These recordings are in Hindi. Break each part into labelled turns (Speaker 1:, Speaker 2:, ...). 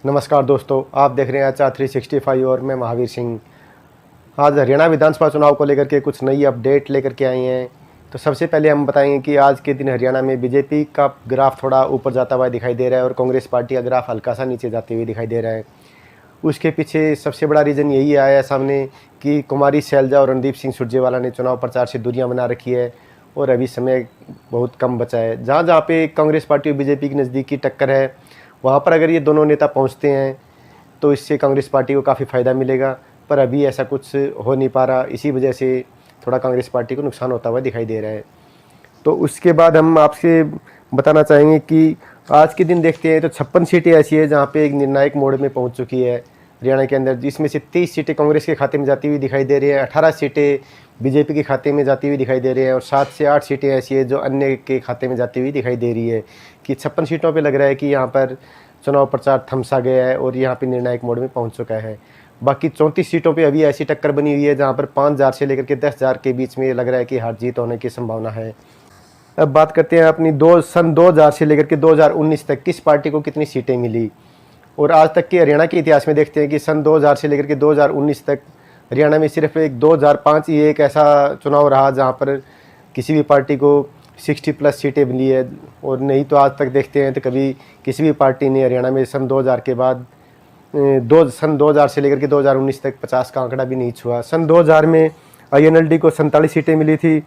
Speaker 1: नमस्कार दोस्तों, आप देख रहे हैं आचार 365 और मैं महावीर सिंह। आज हरियाणा विधानसभा चुनाव को लेकर के कुछ नई अपडेट लेकर के आए हैं। तो सबसे पहले हम बताएंगे कि आज के दिन हरियाणा में बीजेपी का ग्राफ थोड़ा ऊपर जाता हुआ दिखाई दे रहा है और कांग्रेस पार्टी का ग्राफ हल्का सा नीचे जाते हुए दिखाई दे रहा है। उसके पीछे सबसे बड़ा रीज़न यही आया है सामने कि कुमारी शैलजा और रणदीप सिंह सुरजेवाला ने चुनाव प्रचार से दूरियाँ बना रखी है और अभी समय बहुत कम बचा है। जहाँ जहाँ पे कांग्रेस पार्टी और बीजेपी की नज़दीकी टक्कर है, वहाँ पर अगर ये दोनों नेता पहुँचते हैं तो इससे कांग्रेस पार्टी को काफ़ी फ़ायदा मिलेगा, पर अभी ऐसा कुछ हो नहीं पा रहा। इसी वजह से थोड़ा कांग्रेस पार्टी को नुकसान होता हुआ दिखाई दे रहा है। तो उसके बाद हम आपसे बताना चाहेंगे कि आज के दिन देखते हैं तो 56 सीटें ऐसी है जहाँ पे एक निर्णायक मोड़ में पहुँच चुकी है हरियाणा के अंदर, जिसमें से 30 सीटें कांग्रेस के खाते में जाती हुई दिखाई दे रही है, 18 सीटें बीजेपी के खाते में जाती हुई दिखाई दे रही है और 7 से 8 सीटें ऐसी है जो अन्य के खाते में जाती हुई दिखाई दे रही है। कि 56 सीटों पे लग रहा है कि यहाँ पर चुनाव प्रचार थमसा गया है और यहाँ पे निर्णायक मोड में पहुँच चुका है। बाकी 34 सीटों पे अभी ऐसी टक्कर बनी हुई है जहाँ पर 5,000 से लेकर के 10,000 के बीच में लग रहा है कि हार जीत होने की संभावना है। अब बात करते हैं अपनी सन 2000 से लेकर के 2019 तक किस पार्टी को कितनी सीटें मिली, और आज तक के हरियाणा के इतिहास में देखते हैं कि सन 2000 से लेकर के 2019 तक हरियाणा में सिर्फ एक 2005 ही एक ऐसा चुनाव रहा जहां पर किसी भी पार्टी को 60+ सीटें मिली है, और नहीं तो आज तक देखते हैं तो कभी किसी भी पार्टी ने हरियाणा में सन 2000 के बाद सन 2000 से लेकर के 2019 तक 50 का आंकड़ा भी नहीं छुआ। सन 2000 में INLD को 47 सीटें मिली थी,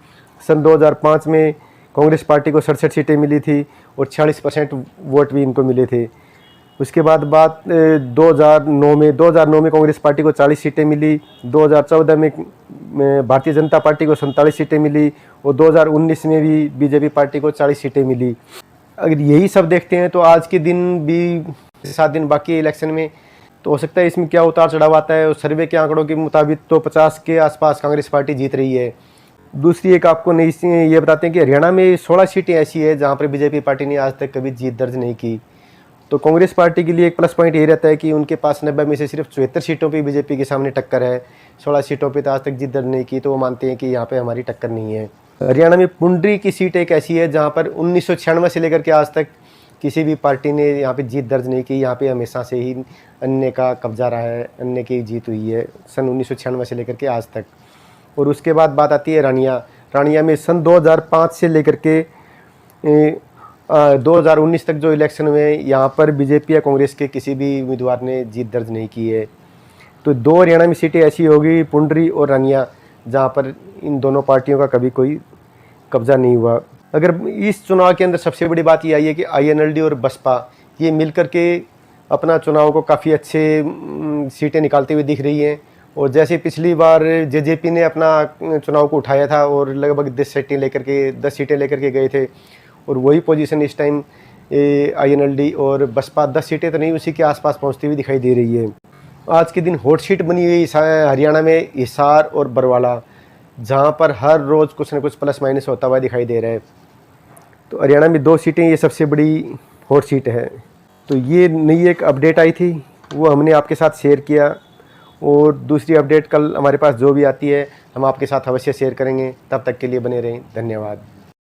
Speaker 1: सन 2005 में कांग्रेस पार्टी को 67 सीटें मिली थी और 46% वोट भी इनको मिले थे। उसके बाद 2009 में कांग्रेस पार्टी को 40 सीटें मिली, 2014 में भारतीय जनता पार्टी को 47 सीटें मिली और 2019 में भी बीजेपी पार्टी को 40 सीटें मिली। अगर यही सब देखते हैं तो आज के दिन भी 7 दिन बाकी है इलेक्शन में, तो हो सकता है इसमें क्या उतार चढ़ाव आता है। और सर्वे के आंकड़ों के मुताबिक तो 50 के आसपास कांग्रेस पार्टी जीत रही है। दूसरी एक आपको नई ये बताते हैं कि हरियाणा में 16 सीटें ऐसी है जहाँ पर बीजेपी पार्टी ने आज तक कभी जीत दर्ज नहीं की। तो कांग्रेस पार्टी के लिए एक प्लस पॉइंट ये रहता है कि उनके पास 90 में से सिर्फ 74 सीटों पे बीजेपी के सामने टक्कर है, 16 सीटों पे तो आज तक जीत दर्ज नहीं की, तो वो मानते हैं कि यहाँ पे हमारी टक्कर नहीं है। हरियाणा में पुंडरी की सीट एक ऐसी है जहाँ पर 1996 से लेकर के आज तक किसी भी पार्टी ने यहाँ पे जीत दर्ज नहीं की। यहाँ पे हमेशा से ही अन्य का कब्जा रहा है, अन्य की जीत हुई है सन 1996 से लेकर के आज तक। और उसके बाद बात आती है रानिया में सन 2005 से लेकर के 2019 तक जो इलेक्शन हुए, यहाँ पर बीजेपी या कांग्रेस के किसी भी उम्मीदवार ने जीत दर्ज नहीं की है। तो 2 हरियाणा में सीटें ऐसी होगी, पुंडरी और रानिया, जहाँ पर इन दोनों पार्टियों का कभी कोई कब्जा नहीं हुआ। अगर इस चुनाव के अंदर सबसे बड़ी बात ये आई है कि INLD और बसपा ये मिलकर के अपना चुनाव को काफ़ी अच्छे सीटें निकालते हुए दिख रही हैं। और जैसे पिछली बार JJP ने अपना चुनाव को उठाया था और लगभग 10 सीटें लेकर के गए थे, और वही पोजीशन इस टाइम INLD और बसपा 10 सीटें तो नहीं, उसी के आसपास पहुंचती हुई दिखाई दे रही है। आज के दिन हॉट सीट बनी हुई हरियाणा में हिसार और बरवाला, जहां पर हर रोज़ कुछ न कुछ प्लस माइनस होता हुआ दिखाई दे रहा है। तो हरियाणा में 2 सीटें ये सबसे बड़ी हॉट सीट है। तो ये नई एक अपडेट आई थी, वो हमने आपके साथ शेयर किया, और दूसरी अपडेट कल हमारे पास जो भी आती है हम आपके साथ अवश्य शेयर करेंगे। तब तक के लिए बने रहें, धन्यवाद।